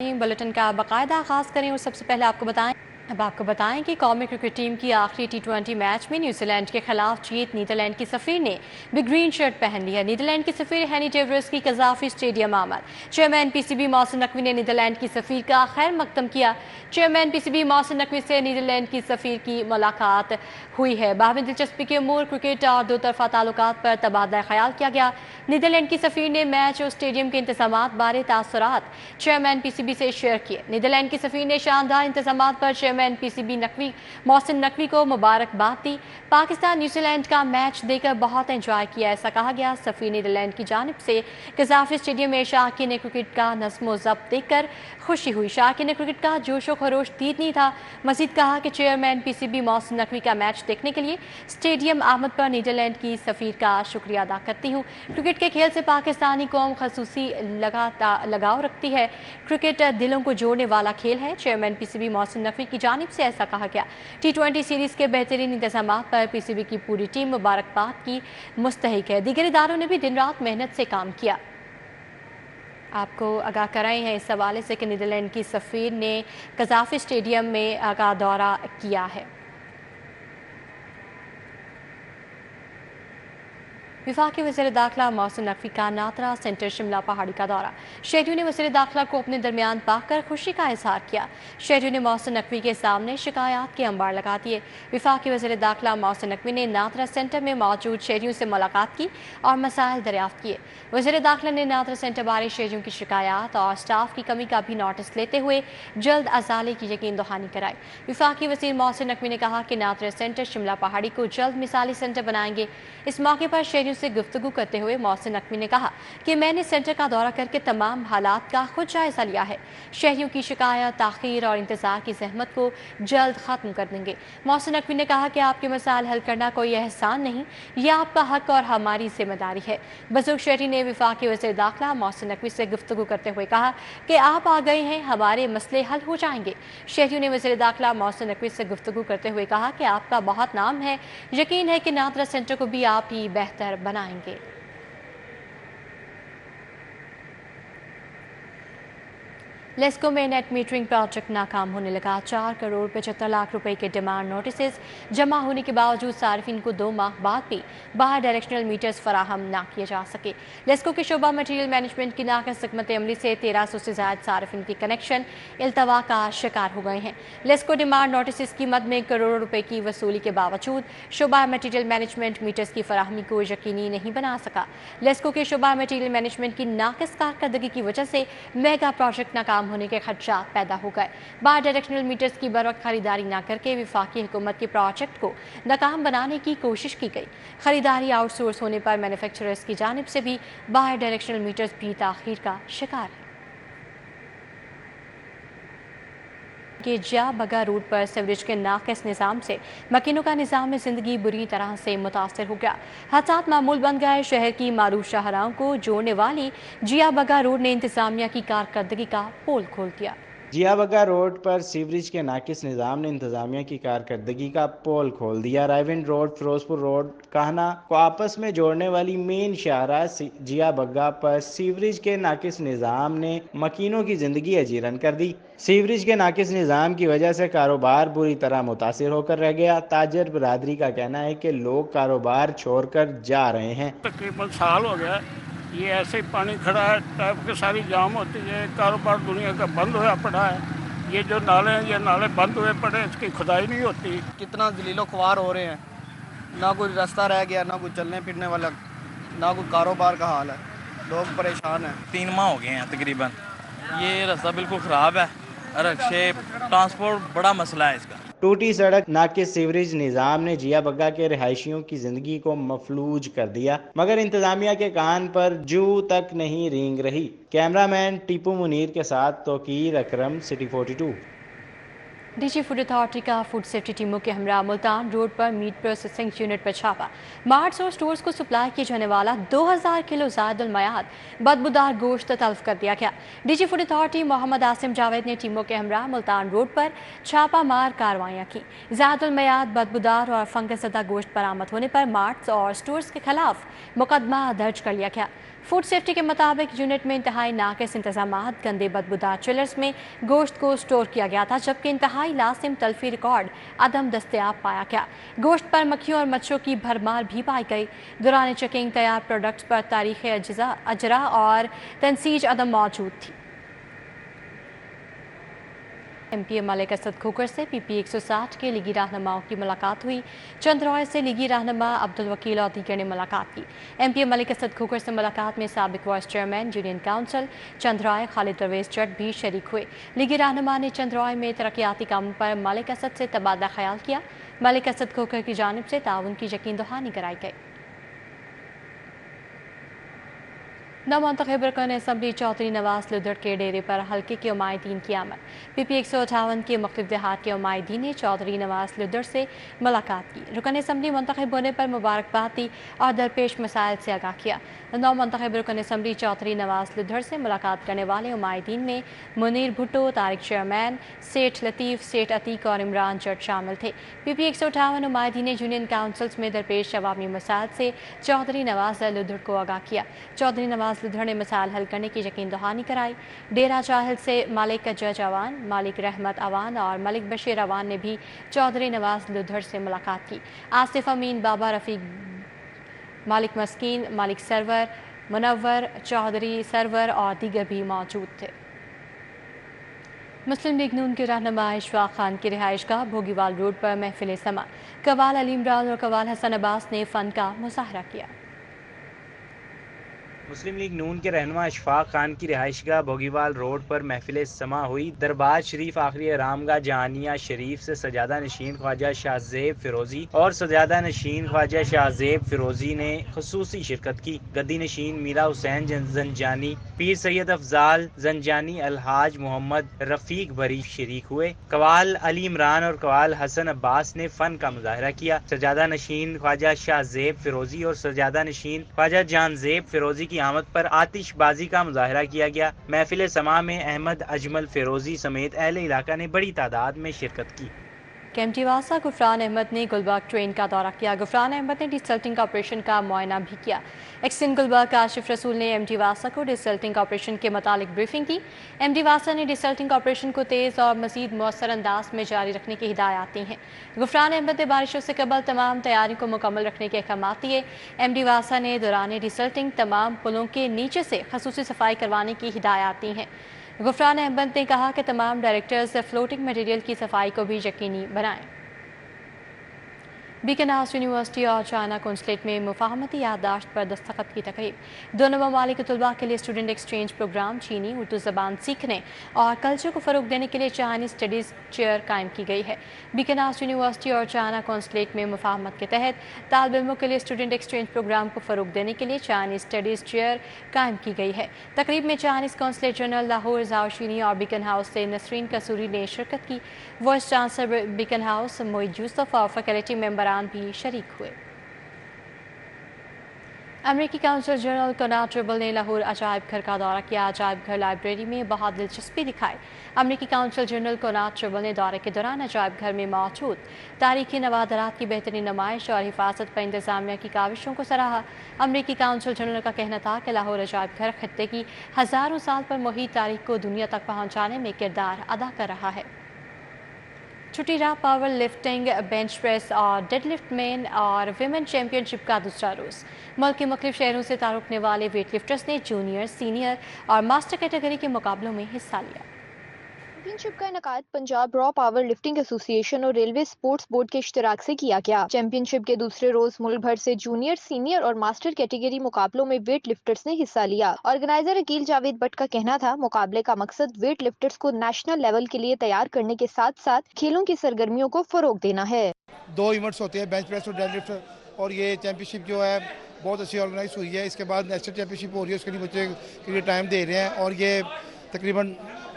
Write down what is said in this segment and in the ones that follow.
Bulletin का बाकायदा आगाज़ करें और सबसे पहले आपको बताएं कि कौमी क्रिकेट टीम की आखिरी T20 मैच में न्यूजीलैंड के खिलाफ जीत। नीदरलैंड की सफ़ीर ने भी ग्रीन शर्ट पहन लिया। नीदरलैंड की सफ़ीर हैनी डेवरस की कज़ाफ़ी स्टेडियम आमद। चेयरमैन PCB मोहसिन नकवी ने नीदरलैंड की सफ़ीर का खैर मकदम किया। चेयरमैन PCB मोहसिन नकवी से नीदरलैंड की सफ़ीर की मुलाकात हुई है। बाहमी दिलचस्पी के अमूर, क्रिकेट और दो तरफा ताल्लुकात पर तबादला ख्याल किया गया। नीदरलैंड की सफ़ीर ने मैच और स्टेडियम के इंतजामात बारे तासुरात चेयरमैन PCB से शेयर किए। नीदरलैंड की सफ़ीर ने शानदार इंतजामात पर चेयरमैन PCB मोहसिन नकवी को मुबारकबाद दी। पाकिस्तान न्यूजीलैंड का मैच देखकर बहुत एंजॉय किया, ऐसा कहा गया। सफ़ीर नीदरलैंड की जानिब से कज़ाफ़ी स्टेडियम में शाकीन क्रिकेट का नज़्म ज़ब्त देखकर खुशी हुई। शाकीन क्रिकेट का जोशो खरोश दीद नहीं था। मज़ीद कहा कि चेयरमैन PCB मोहसिन नकवी का मैच देखने के लिए स्टेडियम आमद पर नीदरलैंड की सफ़ीर का शुक्रिया अदा करती हूँ। क्रिकेट के खेल से पाकिस्तानी कौम खसूसी लगाव रखती है। क्रिकेट दिलों को जोड़ने वाला खेल है। चेयरमैन PCB मोहसिन नकवी की जानिब से ऐसा कहा गया। T20 सीरीज़ के बेहतरीन इंतजाम पर PCB की पूरी टीम मुबारकबाद की मुस्तहिक है। दीगर इदारों ने भी दिन रात मेहनत से काम किया। आपको आगाह कराए हैं इस हवाले से कि नीदरलैंड की सफ़ीर ने कज़ाफ़ी स्टेडियम में का दौरा किया है। वफाकी वज़ीर दाखिला मोहसिन नकवी का नातरा सेंटर शिमला पहाड़ी का दौरा। शहरियों ने वज़ीर दाखिला को अपने दरमियान पाकर खुशी का इजहार किया। शहरियों ने मोहसिन नकवी के सामने शिकायत के अंबार लगा दिए। वफाकी वज़ीर दाखिला मोहसिन नकवी ने नातरा सेंटर में मौजूद शहरियों से मुलाकात की और मसाइल दरियाफ्त किए। वज़ीर दाखिला ने नातरा सेंटर बारे शहरियों की शिकायत और स्टाफ की कमी का भी नोटिस लेते हुए जल्द अजाले की यकीन दहानी कराई। वफाकी वज़ीर मोहसिन नकवी ने कहा कि नातरा सेंटर शिमला पहाड़ी को जल्द मिसाली सेंटर बनाएंगे। इस मौके पर शहरियों से गुफ्तगू करते हुए मोहसिन नकवी ने कहा कि मैंने सेंटर का दौरा करके तमाम हालात का खुद जायजा लिया है। शहरियों की शिकायत, ताखीर और इंतजार की जहमत को जल्द खत्म कर देंगे। मोहसिन नकवी ने कहा कि आपके मसाइल हल करना कोई एहसान नहीं, यह आपका हक और हमारी जिम्मेदारी है। बुजुर्ग शहरी ने वफाकी वज़ीर दाखिला मोहसिन नकवी से गुफ्तगू करते हुए कहा कि आप आ गए हैं, हमारे मसले हल हो जाएंगे। शहरियों ने वज़ीर दाखिला मोहसिन नकवी से गुफ्तगू करते हुए कहा कि आपका बहुत नाम है, यकीन है कि नादरा सेंटर को भी आप ही बेहतर बनाएंगे। लेस्को में नेट मीटरिंग प्रोजेक्ट नाकाम होने लगा। 4 करोड़ 75 लाख रुपए के डिमांड नोटिस जमा होने के बावजूद सार्फिन को 2 माह बाद भी बाहर डायरेक्शनल मीटर्स फराहम ना किए जा सके। लेस्को के शोबा मटीरियल मैनेजमेंट की नाक़िस हिकमत अमली से 1300 से ज़ायद सार्फिन के कनेक्शन इल्तवा का शिकार हो गए हैं। लेस्को डिमांड नोटिस की मद में करोड़ों रुपए की वसूली के बावजूद शोबा मटीरियल मैनेजमेंट मीटर्स की फराहमी को यकीनी नहीं बना सका। लेस्को के शोबा मटीरियल मैनेजमेंट की नाक़िस कारकर्दगी की वजह से मेगा प्रोजेक्ट नाकाम होने के खदशा पैदा हो गए। बाहर डायरेक्शनल मीटर्स की बरवक्त खरीदारी न करके वफाकी हुकूमत के प्रोजेक्ट को नाकाम बनाने की कोशिश की गई। खरीदारी आउटसोर्स होने पर मैन्युफैक्चरर्स की जानिब से भी बाहर डायरेक्शनल मीटर्स भी ताखीर का शिकार है। के जिया बग्गा रोड पर सीवरेज के नाक़िस निज़ाम से मकीनों का निज़ाम ज़िंदगी बुरी तरह से मुतासर हो गया। हादसात मामूल बन गए। शहर की मारूफ शाहराहों को जोड़ने वाली जिया बग्गा रोड ने इंतजामिया की कारकर्दगी का पोल खोल दिया। जिया बग्गा रोड पर सीवरेज के नाकिस निज़ाम ने इंतजामिया की कारकर्दगी का पोल खोल दिया। रायविंड रोड, फिरोजपुर रोड, काहना को आपस में जोड़ने वाली मेन शाहराह जिया बग्गा पर सीवरेज के नाकिस निज़ाम ने मकीनों की जिंदगी अजीरन कर दी। सीवरेज के नाकिस निज़ाम की वजह से कारोबार बुरी तरह मुतासिर होकर रह गया। ताजर बरादरी का कहना है कि लोग कारोबार छोड़कर जा रहे हैं। तकरीबन साल हो गया ये ऐसे ही पानी खड़ा है, ट्रैफिक सारी जाम होती है, कारोबार दुनिया का बंद हुआ पड़ा है। ये जो नाले हैं ये नाले बंद हुए पड़े, इसकी खुदाई नहीं होती। कितना जलीलो ख्वार हो रहे हैं, ना कोई रास्ता रह गया, ना कोई चलने फिरने वाला, ना कोई कारोबार का हाल है। लोग परेशान हैं। 3 माह हो गए हैं तकरीबन। ये रास्ता बिल्कुल ख़राब है, रक्शे ट्रांसपोर्ट बड़ा मसला है इसका। टूटी सड़क नाकिस सीवरेज निज़ाम ने जिया बग्गा के रिहायशियों की जिंदगी को मफलूज कर दिया, मगर इंतजामिया के कान पर जू तक नहीं रेंग रही। कैमरामैन टीपू मुनीर के साथ तौकीर अकरम, सिटी 42। डीजी फूड अथॉरिटी का फूड सेफ्टी टीमों के हमरा मुल्तान रोड पर मीट प्रोसेसिंग यूनिट पर छापा। मार्ट्स और स्टोर्स को सप्लाई किए जाने वाला 2000 किलो ज़ायदुल मयाद बदबूदार गोश्त तल्फ कर दिया गया। DG food authority Mohammad Asim Javed ने टीमों के हमरा मुल्तान रोड पर छापा मार कार्रवाइयाँ की। ज़ायदुल मयाद, बदबूदार और फंगस ज़दा गोश्त बरामद होने पर मार्ट्स और स्टोर्स के खिलाफ मुकदमा दर्ज कर लिया गया। فوڈ سیفٹی کے مطابق یونٹ میں انتہائی ناقص انتظامات، گندے بدبودار چلرز میں گوشت کو سٹور کیا گیا تھا، جبکہ انتہائی لازم تلفی ریکارڈ عدم دستیاب پایا گیا۔ گوشت پر مکھیوں اور مچھروں کی بھرمار بھی پائی گئی۔ دوران چیکنگ تیار پروڈکٹس پر تاریخ اجرا اور تنسیج عدم موجود تھی۔ ایم پی اے ملک اسد کھوکھر سے پی پی 160 کے لیگی رہنماؤں کی ملاقات ہوئی۔ چندروائے سے لیگی رہنما عبدالوکیل اور دیگر نے ملاقات کی۔ ایم پی اے ملک اسد کھوکھر سے ملاقات میں سابق وائس چیئرمین یونین کونسل چندرائے خالد پرویز جٹ بھی شریک ہوئے۔ لیگی رہنما نے چندرائے میں ترقیاتی کاموں پر ملک اسد سے تبادلہ خیال کیا۔ ملک اسد کھوکھر کی جانب سے تعاون کی یقین دہانی کرائی گئی۔ نومنتخب رکن اسمبلی چودھری نواز لدھڑ کے ڈیرے پر حلقے کے عمائدین کی آمد۔ پی پی 158 کے مختلف دیہات کے عمائدین نے چودھری نواز لدھڑ سے ملاقات کی، رکن اسمبلی منتخب ہونے پر مبارکباد دی اور درپیش مسائل سے آگاہ کیا۔ نومنتخب رکن اسمبلی چودھری نواز لدھڑ سے ملاقات کرنے والے عمائدین میں منیر بھٹو، طارق چیئرمین، سیٹھ لطیف، سیٹھ عتیق اور عمران جٹ شامل تھے۔ پی پی 158 عمائدین نے یونین کونسلز میں درپیش عوامی مسائل سے چودھری نواز لدھڑ کو آگاہ کیا۔ چودھری نواز لدھڑ نے مسائل حل کرنے کی یقین دہانی کرائی۔ ڈیرہ چاہل سے ملک جج اوان، ملک رحمت اوان اور ملک بشیر اوان نے بھی چودھری نواز لدھڑ سے ملاقات کی۔ آصف امین، بابا رفیق، ملک مسکین، ملک سرور، منور چودھری سرور اور دیگر بھی موجود تھے۔ مسلم لیگ نون کے رہنما اشفاق خان کی رہائش گاہ بھوگیوال روڈ پر محفل سماع، قوال علی عمران اور قوال حسن عباس نے فن کا مظاہرہ کیا۔ مسلم لیگ نون کے رہنما اشفاق خان کی رہائش گاہ بھوگیوال روڈ پر محفل سماع ہوئی۔ دربار شریف آخری آرام گاہ جہانیہ شریف سے سجادہ نشین خواجہ شاہ زیب فیروزی اور سجادہ نشین خواجہ شاہ زیب فیروزی نے خصوصی شرکت کی۔ گدی نشین میرا حسین زنجانی، پیر سید افضال زنجانی، الحاج محمد رفیق بری شریک ہوئے۔ قوال علی عمران اور قوال حسن عباس نے فن کا مظاہرہ کیا۔ سجادہ نشین خواجہ شاہ زیب فیروزی اور سجادہ نشین خواجہ جان زیب فیروزی کی آمد پر آتش بازی کا مظاہرہ کیا گیا۔ محفل سماع میں احمد اجمل فیروزی سمیت اہل علاقہ نے بڑی تعداد میں شرکت کی۔ کیمٹی واسا غفران احمد نے گلبرگ ٹرین کا دورہ کیا۔ غفران احمد نے ڈیسلٹنگ آپریشن کا معائنہ بھی کیا۔ ایکسن گلبرگ کاشف رسول نے ایم ڈی واسا کو ڈیسلٹنگ آپریشن کے متعلق بریفنگ کی۔ ایم ڈی واسا نے ڈیسلٹنگ آپریشن کو تیز اور مزید مؤثر انداز میں جاری رکھنے کی ہدایات دی ہیں۔ غفران احمد نے بارشوں سے قبل تمام تیاری کو مکمل رکھنے کے احکامات دیے۔ ایم ڈی واسا نے دوران ڈیسلٹنگ تمام پلوں کے نیچے سے خصوصی صفائی کروانے کی ہدایات دی ہیں۔ غفران احمد نے کہا کہ تمام ڈائریکٹرز فلوٹنگ مٹیریل کی صفائی کو بھی یقینی بنائیں۔ بیکن ہاؤس یونیورسٹی اور چائنا کونسلیٹ میں مفاہمتی یادداشت پر دستخط کی تقریب۔ دونوں ممالک طلباء کے لیے اسٹوڈنٹ ایکسچینج پروگرام، چینی اردو زبان سیکھنے اور کلچر کو فروغ دینے کے لیے چائنیز اسٹڈیز چیئر قائم کی گئی ہے۔ بیکن ہاؤس یونیورسٹی اور چائنا کونسلیٹ میں مفاہمت کے تحت طالب علموں کے لیے اسٹوڈنٹ ایکسچینج پروگرام کو فروغ دینے کے لیے چائنیز اسٹڈیز چیئر قائم کی گئی ہے۔ تقریب میں چائنیز کونسلیٹ جنرل لاہور زاوشینی اور بیکن ہاؤس سے نسرین قصوری نے شرکت کی۔ Vice chancellor Beaconhouse Moeed Yusuf اور فیکلٹی ممبران بھی شریک ہوئے۔ امریکی کونسل جنرل کنارڈ ٹربل نے لاہور عجائب گھر کا دورہ کیا۔ عجائب گھر لائبریری میں بہت دلچسپی دکھائی۔ امریکی کونسل جنرل کنارڈ ٹربل نے دورے کے دوران عجائب گھر میں موجود تاریخی نوادرات کی بہترین نمائش اور حفاظت پر انتظامیہ کی کاوشوں کو سراہا۔ امریکی کونسل جنرل کا کہنا تھا کہ لاہور عجائب گھر خطے کی ہزاروں سال پر محیط تاریخ کو دنیا تک پہنچانے میں کردار ادا کر رہا ہے۔ چھٹی راہ پاور لفٹنگ، بینچ پریس اور ڈیڈ لفٹ مین اور ویمن چیمپئن شپ کا دوسرا روز۔ ملک کے مختلف شہروں سے تعلق رکھنے والے ویٹ لفٹرز نے جونیئر، سینئر اور ماسٹر کیٹیگری کے مقابلوں میں حصہ لیا۔ چیمپئن شپ کا انعقاد پنجاب را پاور لفٹنگ ایسوسی ایشن اور ریلوے سپورٹس بورڈ کے اشتراک سے کیا گیا۔ چیمپئن شپ کے دوسرے روز ملک بھر سے جونیئر، سینئر اور ماسٹر کیٹیگری مقابلوں میں ویٹ لفٹرز نے حصہ لیا۔ آرگنائزر عقیل جاوید بٹ کا کہنا تھا مقابلے کا مقصد ویٹ لفٹرز کو نیشنل لیول کے لیے تیار کرنے کے ساتھ ساتھ کھیلوں کی سرگرمیوں کو فروغ دینا ہے۔ 2 ایونٹس ہوتے ہیں، بینچ پریس اور ڈیڈ لفٹ، اور یہ چیمپئن شپ جو ہے بہت اچھی آرگنائز ہوئی ہے۔ اس کے بعد نیشنل چیمپئن شپ ہو رہی ہے، اس کے لیے بچے کے لیے ٹائم دے رہے ہیں، اور یہ تقریباً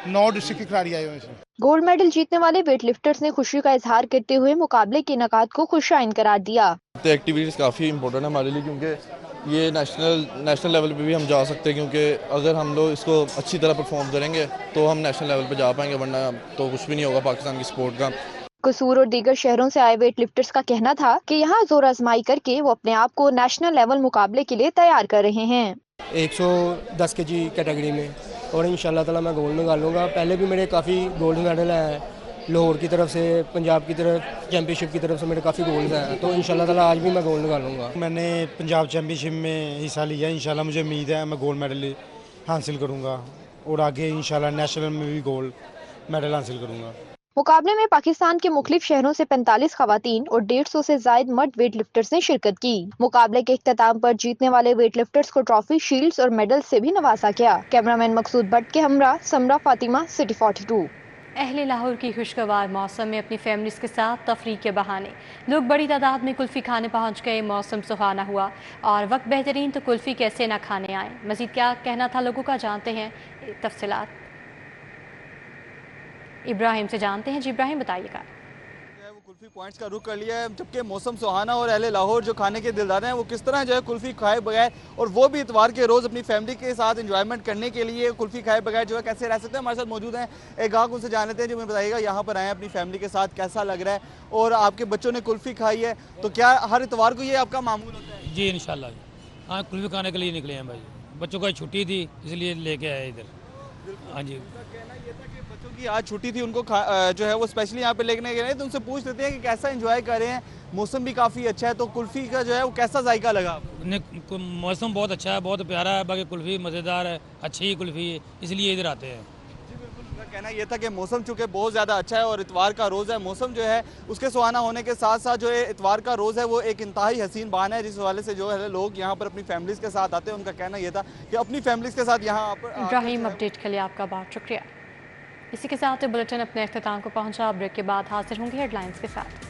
9 ڈسٹرکٹ کے کھلاڑی آئے ہوئے ہیں۔ گولڈ میڈل جیتنے والے ویٹ لفٹرز نے خوشی کا اظہار کرتے ہوئے مقابلے کے انعقاد کو خوش آئند قرار دیا۔ ایکٹیویٹیز کافی امپورٹنٹ ہے ہمارے لیے، کیونکہ یہ نیشنل لیول پہ بھی ہم جا سکتے ہیں، کیونکہ اگر ہم لوگ اس کو اچھی طرح پرفارم کریں گے تو ہم نیشنل لیول پہ جا پائیں گے، ورنہ تو کچھ بھی نہیں ہوگا پاکستان کی سپورٹ کا۔ قصور اور دیگر شہروں سے آئے ویٹ لفٹرز کا کہنا تھا کہ یہاں زور آزمائی کر کے وہ اپنے آپ کو نیشنل لیول مقابلے کے لیے تیار کر رہے ہیں۔ 110 kg कैटेगरी में, और इंशाल्लाह ताला मैं गोल्ड निकालूंगा। पहले भी मेरे काफ़ी गोल्ड मेडल हैं, लाहौर की तरफ से, पंजाब की तरफ चैम्पियनशिप की तरफ से मेरे काफ़ी गोल्ड हैं, तो इंशाल्लाह ताला आज भी मैं गोल्ड निकालूंगा। मैंने पंजाब चैम्पियनशिप में हिस्सा लिया, इंशाल्लाह मुझे उम्मीद है मैं गोल्ड मेडल हासिल करूंगा और आगे इंशाल्लाह नेशनल में भी गोल्ड मेडल हासिल करूंगा। मुकाबले में पाकिस्तान के मुख्तलिफ शहरों से 45 खवातीन और 150 से जायद मर्द वेट लिफ्टर्स ने शिरकत की। मुकाबले के इख्तिताम पर जीतने वाले वेट लिफ्टर्स को ट्रॉफी, शील्ड्स और मेडल से भी नवाजा गया। कैमरामैन मकसूद भट्ट के हमरा समरा फातिमा, सिटी 42। अहले लाहौर की खुशगवार मौसम में अपनी फैमिलीज के साथ तफरीह के बहाने लोग बड़ी तादाद में कुल्फ़ी खाने पहुंच गए। मौसम सुहाना हुआ और वक्त बेहतरीन, तो कुल्फ़ी कैसे ना खाने आए। मज़ीद क्या कहना था लोगों का, जानते हैं तफसीलात इब्राहिम से जानते हैं। जी इब्राहिम, बताइएगा। कुल्फी पॉइंट्स का रुख कर लिया है, जबकि मौसम सुहाना और अहले लाहौर जो खाने के दिलदार हैं वो किस तरह जो है कुल्फी खाए बगैर, और वो भी इतवार के रोज़ अपनी फैमिली के साथ एंजॉयमेंट करने के लिए कुल्फी खाए बगैर जो है कैसे रह सकते हैं। हमारे साथ मौजूद हैं एक गाहक, उनसे जान लेते हैं। जो मुझे बताइएगा, यहाँ पर आए हैं अपनी फैमिली के साथ, कैसा लग रहा है, और आपके बच्चों ने कुल्फी खाई है, तो क्या हर इतवार को ये आपका मामूल होता है? जी इंशाल्लाह, हाँ कुल्फी खाने के लिए निकले हैं भाई, बच्चों को छुट्टी थी इसलिए लेके आए इधर। हाँ जी, बच्चों की आज छुट्टी थी, उनको जो है वो स्पेशली यहाँ पे लेने गए, तो उनसे पूछ लेते हैं कि कैसा एंजॉय कर रहे हैं। मौसम भी काफ़ी अच्छा है, तो कुल्फ़ी का जो है वो कैसा जायका लगा आपको? मौसम बहुत अच्छा है, बहुत प्यारा है, बाकी कुल्फ़ी मज़ेदार है, अच्छी ही कुल्फ़ी है, इसलिए इधर आते हैं। उनका कहना ये था कि मौसम चूँकि बहुत ज़्यादा अच्छा है और इतवार का रोज़ है, मौसम जो है उसके सुहाना होने के साथ साथ जो है इतवार का रोज़ है वो एक इंतहाई हसीन बहाना है, जिस हवाले से जो है लोग यहाँ पर अपनी फैमिलीज़ के साथ आते हैं। उनका कहना ये था कि अपनी फैमिलीज़ के साथ यहाँ पर इब्राहिम, अपडेट के लिए आपका बहुत शुक्रिया। इसी के साथ बुलेटिन अपने अख्तिताम को पहुंचा। ब्रेक के बाद हाजिर होंगे हेडलाइंस के साथ।